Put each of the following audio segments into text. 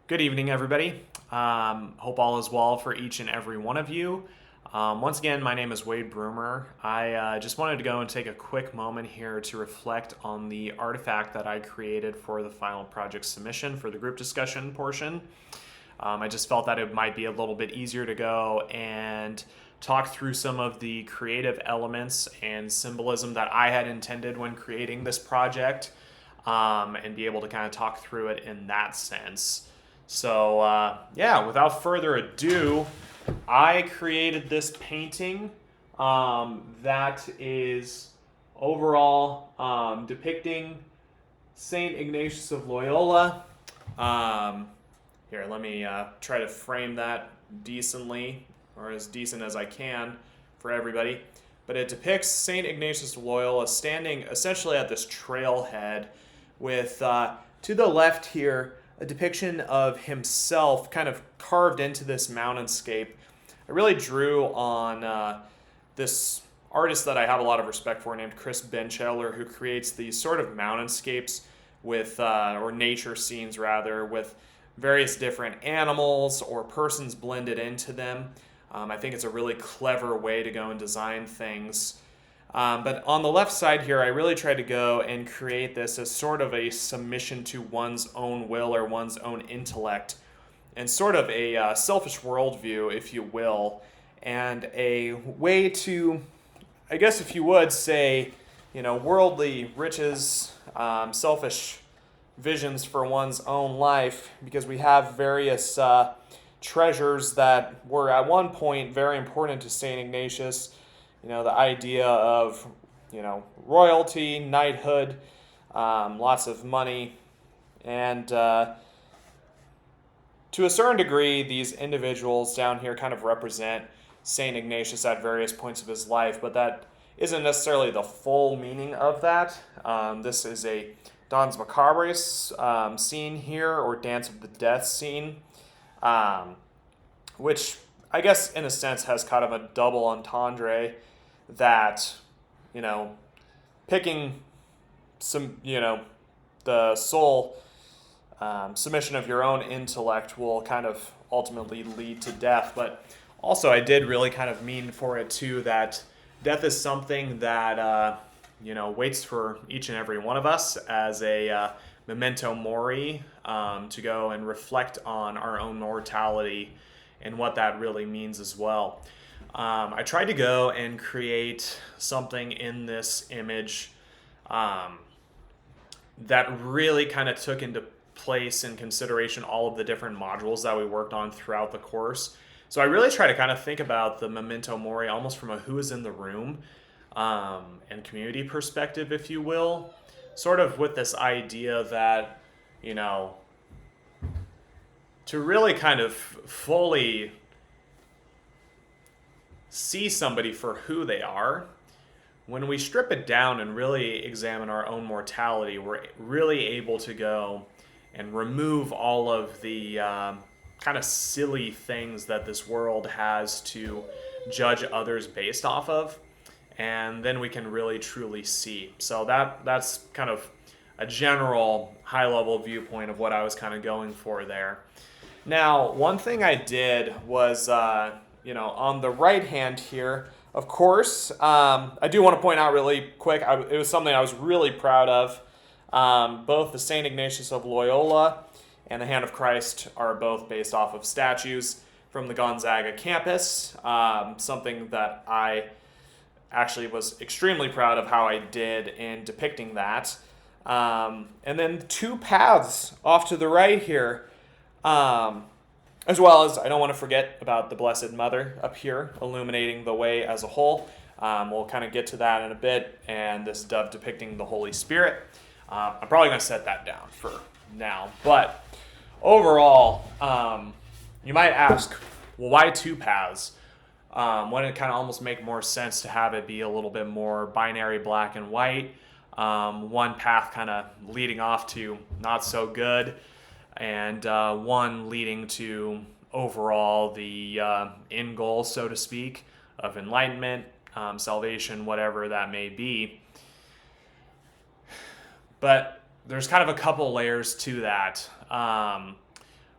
Good evening, everybody. Hope all is well for each and every one of you. Once again, my name is Wade Broomer. I just wanted to go and take a quick moment here to reflect on the artifact that I created for the final project submission for the group discussion portion. I just felt that it might be a little bit easier to go and talk through some of the creative elements and symbolism that I had intended when creating this project, and be able to kind of talk through it in that sense. So yeah, without further ado, I created this painting that is overall depicting Saint Ignatius of Loyola. Here, let me try to frame that decently, or as decent as I can for everybody. But it depicts Saint Ignatius of Loyola standing essentially at this trailhead with, to the left here, a depiction of himself kind of carved into this mountainscape. I really drew on this artist that I have a lot of respect for named Chris Bencheller, who creates these sort of mountainscapes with, or nature scenes rather, with various different animals or persons blended into them. I think it's a really clever way to go and design things. But on the left side here, I really tried to go and create this as sort of a submission to one's own will or one's own intellect, and sort of a selfish worldview, if you will, and a way to, I guess if you would say, worldly riches, selfish visions for one's own life, because we have various treasures that were at one point very important to St. Ignatius. The idea of, royalty, knighthood, lots of money, and to a certain degree, these individuals down here kind of represent St. Ignatius at various points of his life, but that isn't necessarily the full meaning of that. This is a Danse Macabres scene here, or Dance of the Death scene, which I guess in a sense has kind of a double entendre that, picking some, the sole submission of your own intellect will kind of ultimately lead to death. But also I did really kind of mean for it too that death is something that, waits for each and every one of us as a memento mori, to go and reflect on our own mortality and what that really means as well. I tried to go and create something in this image that really kind of took into place and consideration all of the different modules that we worked on throughout the course. So I really try to kind of think about the memento mori almost from a who is in the room and community perspective, if you will, sort of with this idea that, to really kind of fully see somebody for who they are, when we strip it down and really examine our own mortality, we're really able to go and remove all of the kind of silly things that this world has to judge others based off of, and then we can really truly see. So that's kind of a general high-level viewpoint of what I was kind of going for there. Now, one thing I did was, on the right hand here, of course, I do want to point out really quick, it was something I was really proud of. Both the St. Ignatius of Loyola and the Hand of Christ are both based off of statues from the Gonzaga campus, something that I actually was extremely proud of how I did in depicting that. And then two paths off to the right here, as well as, I don't want to forget about the Blessed Mother up here, illuminating the way as a whole. We'll kind of get to that in a bit, and this dove depicting the Holy Spirit. I'm probably going to set that down for now. But overall, you might ask, well, why two paths? Wouldn't it kind of almost make more sense to have it be a little bit more binary black and white? One path kind of leading off to not so good, and one leading to overall the end goal, so to speak, of enlightenment, salvation, whatever that may be. But there's kind of a couple layers to that.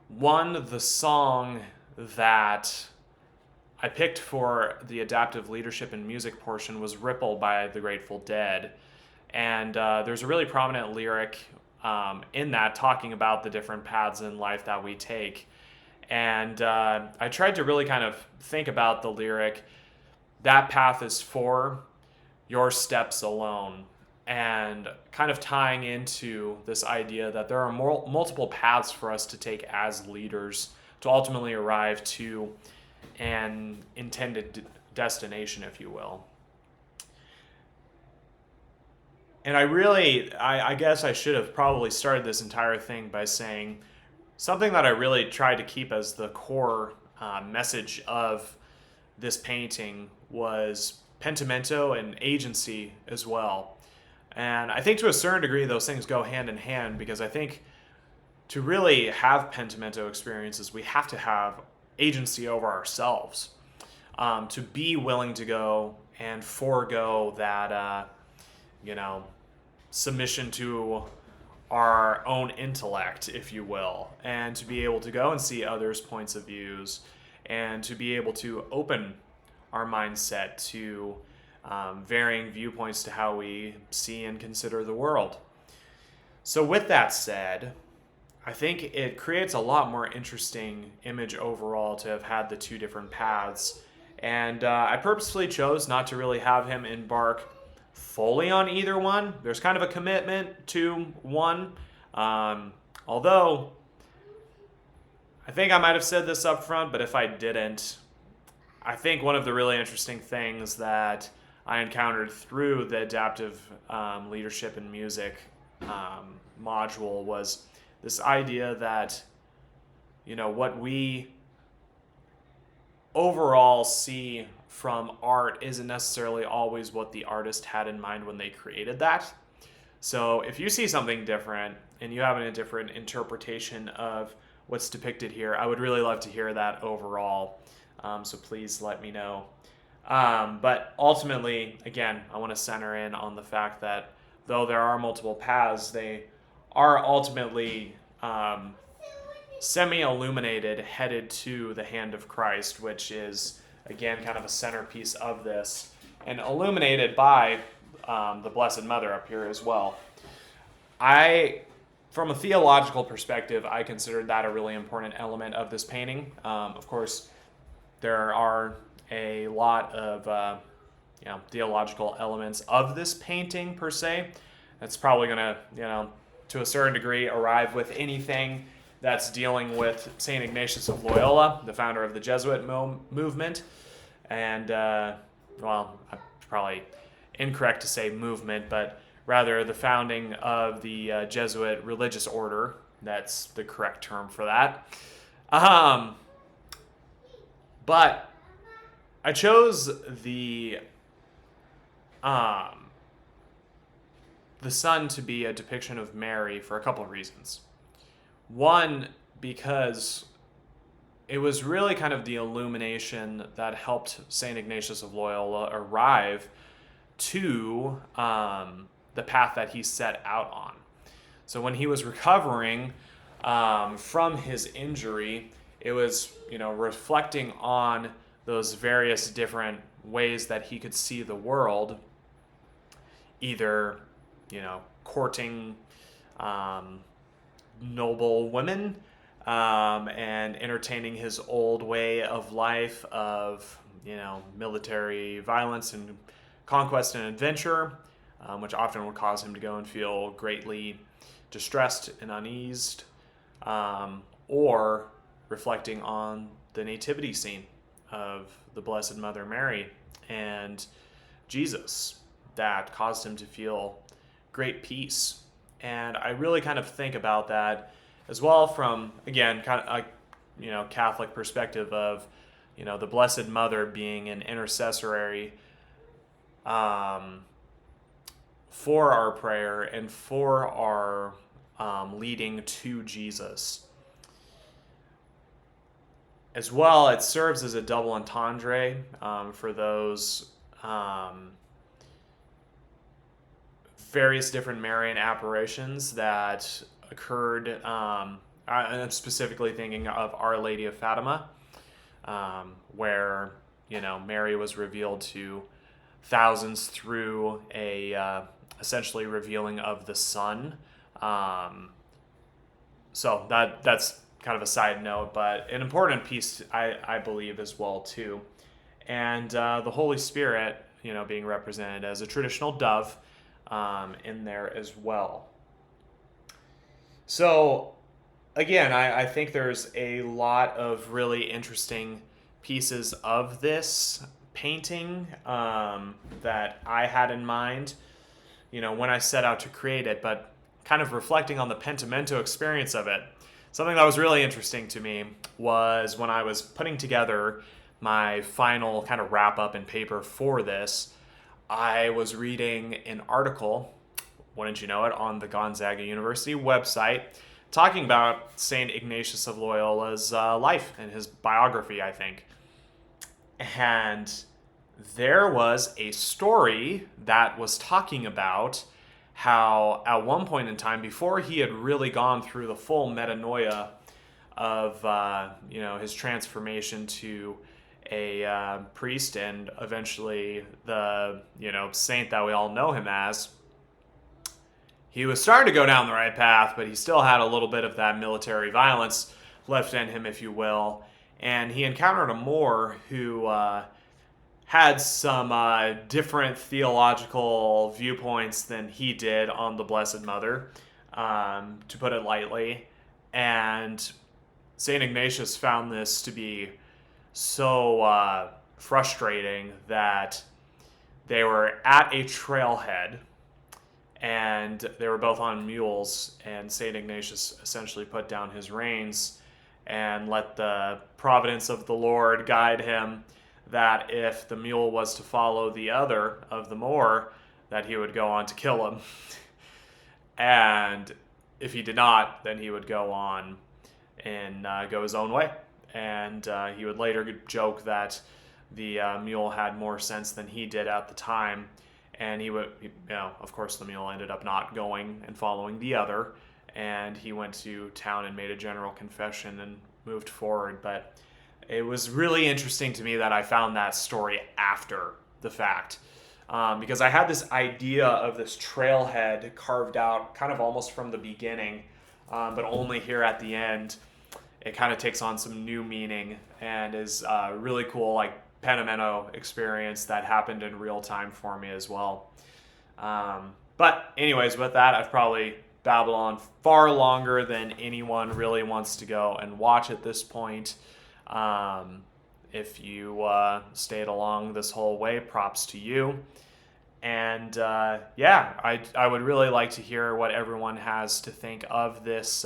One, the song that I picked for the adaptive leadership and music portion was Ripple by the Grateful Dead. And there's a really prominent lyric in that talking about the different paths in life that we take. And I tried to really kind of think about the lyric, that path is for your steps alone. And kind of tying into this idea that there are multiple paths for us to take as leaders to ultimately arrive to an intended destination, if you will. And I guess I should have probably started this entire thing by saying something that I really tried to keep as the core message of this painting was pentimento and agency as well. And I think to a certain degree, those things go hand in hand, because I think to really have pentimento experiences, we have to have agency over ourselves, to be willing to go and forego that, submission to our own intellect, if you will, and to be able to go and see others' points of views, and to be able to open our mindset to varying viewpoints to how we see and consider the world. So with that said, I think it creates a lot more interesting image overall to have had the two different paths. And I purposefully chose not to really have him embark fully on either one. There's kind of a commitment to one. Although, I think I might have said this up front, but if I didn't, I think one of the really interesting things that I encountered through the adaptive leadership and music module was this idea that, what we overall see from art isn't necessarily always what the artist had in mind when they created that. So if you see something different and you have a different interpretation of what's depicted here, I would really love to hear that overall. So please let me know. But ultimately, again, I want to center in on the fact that though there are multiple paths, they are ultimately semi-illuminated, headed to the hand of Christ, which is, again, kind of a centerpiece of this, and illuminated by the Blessed Mother up here as well. From a theological perspective, I considered that a really important element of this painting. Of course, there are a lot of theological elements of this painting per se. That's probably going to a certain degree, arrive with anything that's dealing with St. Ignatius of Loyola, the founder of the Jesuit movement. And, probably incorrect to say movement, but rather the founding of the Jesuit religious order. That's the correct term for that. But I chose the sun to be a depiction of Mary for a couple of reasons. One, because it was really kind of the illumination that helped St. Ignatius of Loyola arrive to the path that he set out on. So when he was recovering from his injury, it was, reflecting on those various different ways that he could see the world, either, courting noble women, and entertaining his old way of life of, military violence and conquest and adventure, which often would cause him to go and feel greatly distressed and uneased, or reflecting on the nativity scene of the Blessed Mother Mary and Jesus that caused him to feel great peace. And I really kind of think about that as well from, again, kind of a Catholic perspective of, the Blessed Mother being an intercessory for our prayer and for our leading to Jesus. As well, it serves as a double entendre for those various different Marian apparitions that occurred I'm specifically thinking of Our Lady of Fatima, where Mary was revealed to thousands through a essentially revealing of the Son. So that's kind of a side note, but an important piece I believe as well too. And the Holy Spirit, being represented as a traditional dove in there as well. So again, I think there's a lot of really interesting pieces of this painting that I had in mind, when I set out to create it, but kind of reflecting on the pentimento experience of it. Something that was really interesting to me was when I was putting together my final kind of wrap up in paper for this, I was reading an article, wouldn't you know it, on the Gonzaga University website talking about St. Ignatius of Loyola's life and his biography, I think. And there was a story that was talking about how at one point in time, before he had really gone through the full metanoia of his transformation to a priest and eventually the saint that we all know him as, he was starting to go down the right path, but he still had a little bit of that military violence left in him, if you will. And he encountered a Moor who had some different theological viewpoints than he did on the Blessed Mother, to put it lightly. And St. Ignatius found this to be so frustrating that they were at a trailhead and they were both on mules, and St. Ignatius essentially put down his reins and let the providence of the Lord guide him, that if the mule was to follow the other of the Moor, that he would go on to kill him. And if he did not, then he would go on and go his own way. And he would later joke that the mule had more sense than he did at the time. And he would, of course, the mule ended up not going and following the other. And he went to town and made a general confession and moved forward. But it was really interesting to me that I found that story after the fact. Because I had this idea of this trailhead carved out kind of almost from the beginning, but only here at the end. It kind of takes on some new meaning and is really cool, like pentimento experience that happened in real time for me as well. But anyways, with that, I've probably babbled on far longer than anyone really wants to go and watch at this point. If you stayed along this whole way, props to you. And I would really like to hear what everyone has to think of this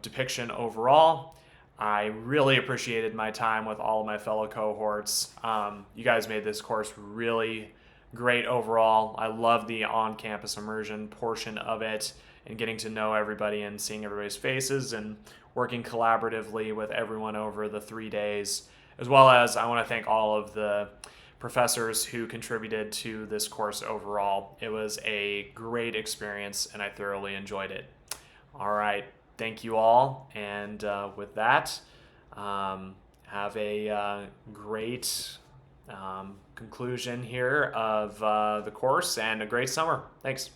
depiction overall. I really appreciated my time with all of my fellow cohorts. You guys made this course really great overall. I love the on-campus immersion portion of it and getting to know everybody and seeing everybody's faces and working collaboratively with everyone over the 3 days, as well as I want to thank all of the professors who contributed to this course overall. It was a great experience and I thoroughly enjoyed it. All right. Thank you all, and with that, have a great conclusion here of the course and a great summer. Thanks.